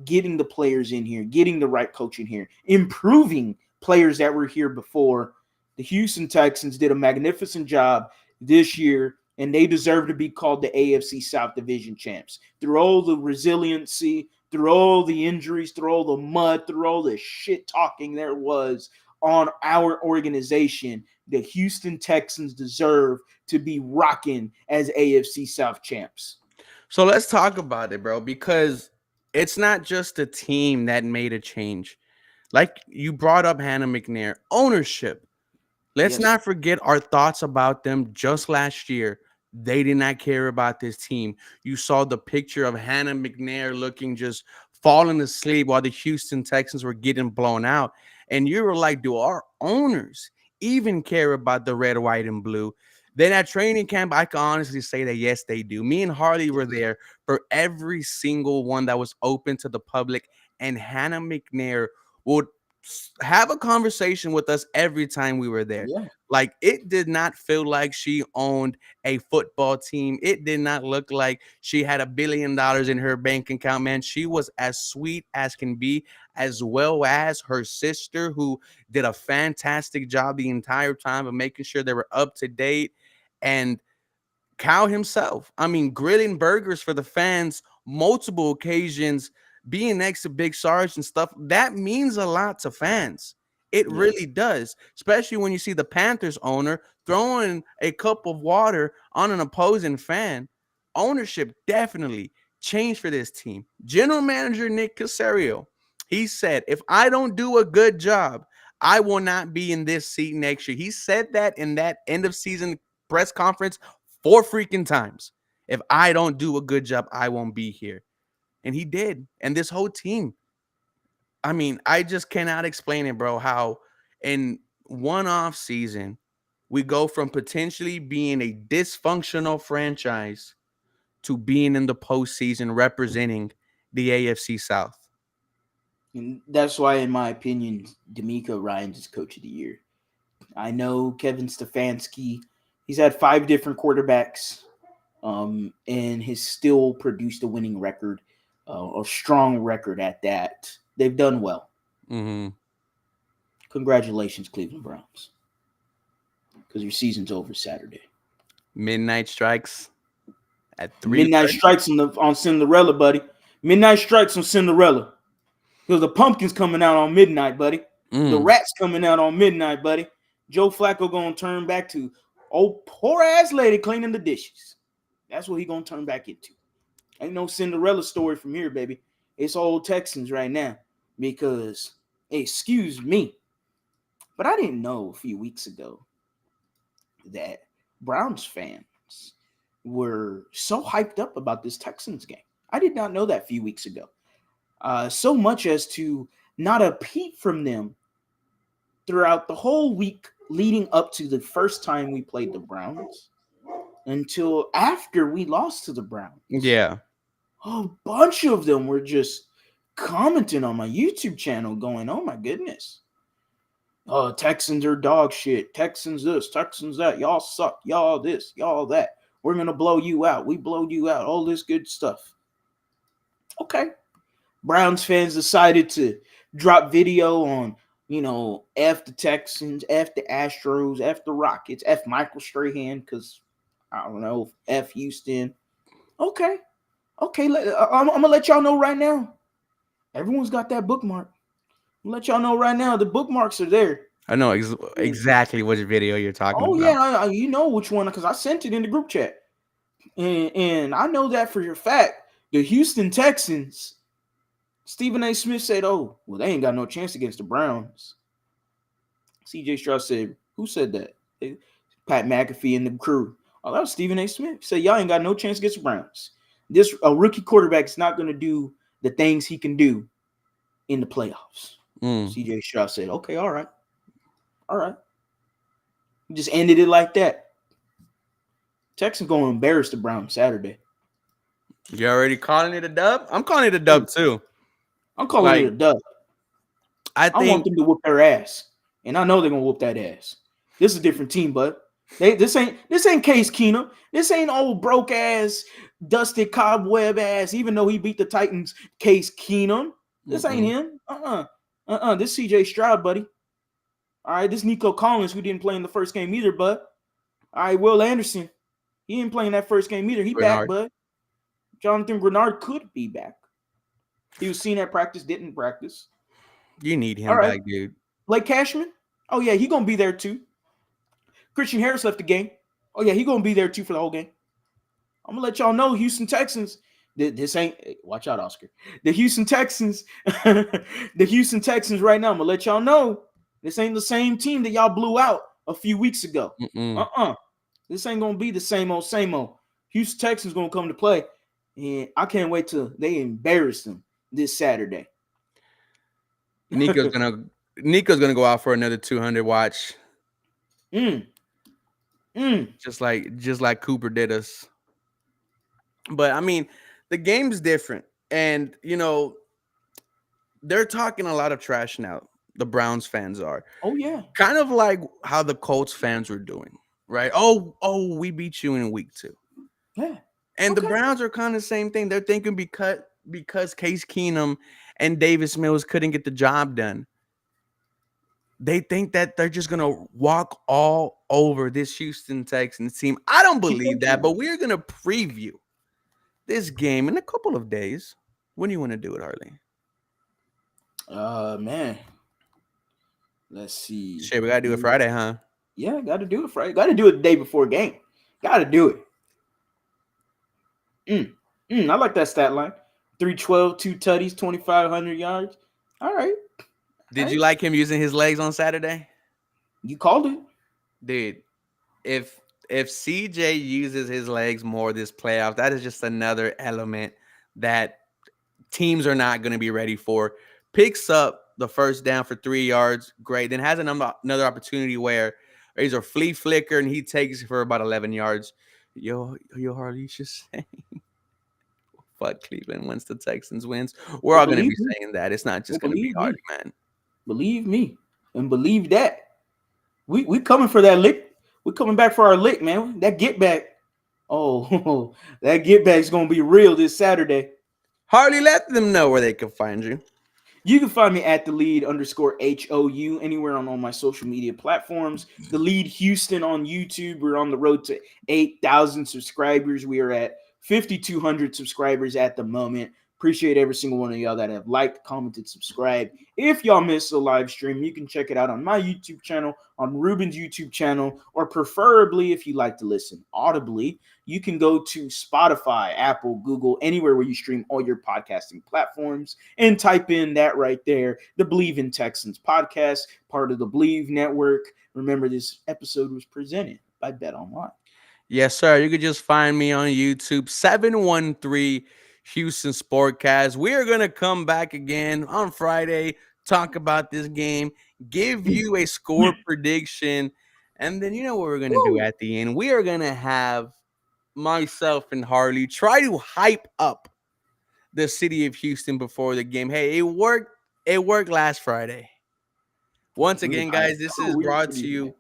getting the players in here, getting the right coach in here, improving players that were here before. The Houston Texans did a magnificent job this year, and they deserve to be called the AFC South Division champs. Through all the resiliency, through all the injuries, through all the mud, through all the shit talking there was on our organization, the Houston Texans deserve to be rocking as AFC South champs. So let's talk about it, bro, because it's not just a team that made a change. Like you brought up Hannah McNair, ownership. Let's Yes. not forget our thoughts about them just last year. They did not care about this team. You saw the picture of Hannah McNair looking just falling asleep while the Houston Texans were getting blown out. And you were like, do our owners even care about the red, white, and blue? Then at training camp, I can honestly say that yes, they do. Me and Harley were there for every single one that was open to the public. And Hannah McNair would have a conversation with us every time we were there. Yeah. Like it did not feel like she owned a football team. It did not look like she had $1 billion in her bank account, man. She was as sweet as can be, as well as her sister, who did a fantastic job the entire time of making sure they were up to date. And Cal himself, I mean, grilling burgers for the fans multiple occasions, being next to Big Sarge and stuff, that means a lot to fans. It Yeah. really does, especially when you see the Panthers owner throwing a cup of water on an opposing fan. Ownership definitely changed for this team. General manager Nick Caserio, he said, if I don't do a good job, I will not be in this seat next year. He said that in that end of season press conference 4 freaking times. If I don't do a good job, I won't be here. And he did. And this whole team, I mean, I just cannot explain it, bro, how in one off season, we go from potentially being a dysfunctional franchise to being in the postseason representing the AFC South. And that's why, in my opinion, D'Amico Ryans is coach of the year. I know Kevin Stefanski. He's had 5 different quarterbacks, and has still produced a winning record, a strong record at that. They've done well. Mm-hmm. Congratulations, Cleveland Browns, because your season's over Saturday. Midnight strikes at Midnight 3:30. strikes on Cinderella, buddy. Midnight strikes on Cinderella. Because the pumpkin's coming out on midnight, buddy. The Mm. rat's coming out on midnight, buddy. Joe Flacco gonna turn back to old poor ass lady cleaning the dishes. That's what he gonna turn back into. Ain't no Cinderella story from here, baby. It's old Texans right now. Because, excuse me, but I didn't know a few weeks ago that Browns fans were so hyped up about this Texans game. I did not know that a few weeks ago. So much as to not a peep from them throughout the whole week leading up to the first time we played the Browns until after we lost to the Browns. Yeah. A bunch of them were just commenting on my YouTube channel going, oh my goodness. Oh, Texans are dog shit. Texans this, Texans that. Y'all suck. Y'all this, y'all that. We're going to blow you out. We blowed you out. All this good stuff. Okay. Browns fans decided to drop video on, F the Texans, F the Astros, F the Rockets, F Michael Strahan, because, I don't know, F Houston. Okay. I'm going to let y'all know right now. Everyone's got that bookmark. I'm going to let y'all know right now. The bookmarks are there. I know exactly which video you're talking Oh, about. yeah. You know which one, because I sent it in the group chat. And I know that for your fact. The Houston Texans, Stephen A. Smith said, oh, well, they ain't got no chance against the Browns. CJ Stroud said, who said that? Pat McAfee and the crew. Oh, that was Stephen A. Smith. He said, y'all ain't got no chance against the Browns. A rookie quarterback is not going to do the things he can do in the playoffs. CJ Stroud said, okay, all right. He just ended it like that. Texans going to embarrass the Browns Saturday. You already calling it a dub? I'm calling it a dub too. I'm calling it a dub. I want them to whoop their ass, and I know they're gonna whoop that ass. This is a different team, bud. This ain't Case Keenum. This ain't old broke ass, dusted cobweb ass. Even though he beat the Titans, Case Keenum. This ain't him. This CJ Stroud, buddy. All right, this Nico Collins, who didn't play in the first game either, bud. All right, Will Anderson. He didn't play in that first game either. He back, bud. Jonathan Grenard could be back. He was seen at practice, didn't practice. You need him back, dude. Blake Cashman? Oh, yeah, he going to be there too. Christian Harris left the game. Oh, yeah, he going to be there too for the whole game. I'm going to let y'all know, Houston Texans, this ain't, watch out, Oscar. The Houston Texans right now, I'm going to let y'all know, this ain't the same team that y'all blew out a few weeks ago. This ain't going to be the same old. Houston Texans going to come to play, and I can't wait till they embarrass them this Saturday. Nico's gonna go out for another 200 watch. Just like Cooper did us. But I mean, the game's different, and they're talking a lot of trash now. The Browns fans are. Oh yeah. Kind of like how the Colts fans were doing, right? Oh, we beat you in week 2. Yeah. And the Browns are kind of the same thing. They're thinking because Case Keenum and Davis Mills couldn't get the job done, they think that they're just going to walk all over this Houston Texans team. I don't believe that, but we're going to preview this game in a couple of days. When do you want to do it, Harley? Man. Let's see. Shit, we got to do it Friday, huh? Yeah, got to do it Friday. Got to do it the day before game. Got to do it. I like that stat line. 312, 2 tutties, 2,500 yards. All right. Did you like him using his legs on Saturday? You called it. Dude, if CJ uses his legs more this playoff, that is just another element that teams are not going to be ready for. Picks up the first down for 3 yards, great. Then has another opportunity where he's a flea flicker and he takes it for about 11 yards. Yo, Harley, you should say, fuck Cleveland once the Texans wins. We're all going to be saying that. It's not just going to be Harley, man. Believe me and believe that. We coming for that lick. We coming back for our lick, man. That get back. Oh, that get back is gonna be real this Saturday. Harley, let them know where they can find you. You can find me at TheLead_HOU anywhere on all my social media platforms. The Lead Houston on YouTube. We're on the road to 8,000 subscribers. We are at 5,200 subscribers at the moment. Appreciate every single one of y'all that have liked, commented, subscribed. If y'all missed the live stream, you can check it out on my YouTube channel, on Ruben's YouTube channel, or preferably if you like to listen audibly, you can go to Spotify, Apple, Google, anywhere where you stream all your podcasting platforms and type in that right there, the Believe in Texans podcast, part of the Believe Network. Remember, this episode was presented by Bet Online. Yes, sir. You can just find me on YouTube, 713 Houston Sportcast. We are going to come back again on Friday, talk about this game, give you a score prediction, and then you know what we're going to do Woo! at the end? We are going to have myself and Harley try to hype up the city of Houston before the game. Hey, it worked. It worked last Friday. Once We was again, hyped. guys, this Oh, is we were brought to pretty you hyped.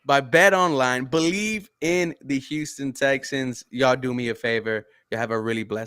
by Bet Online. Believe in the Houston Texans. Y'all do me a favor. You have a really blessed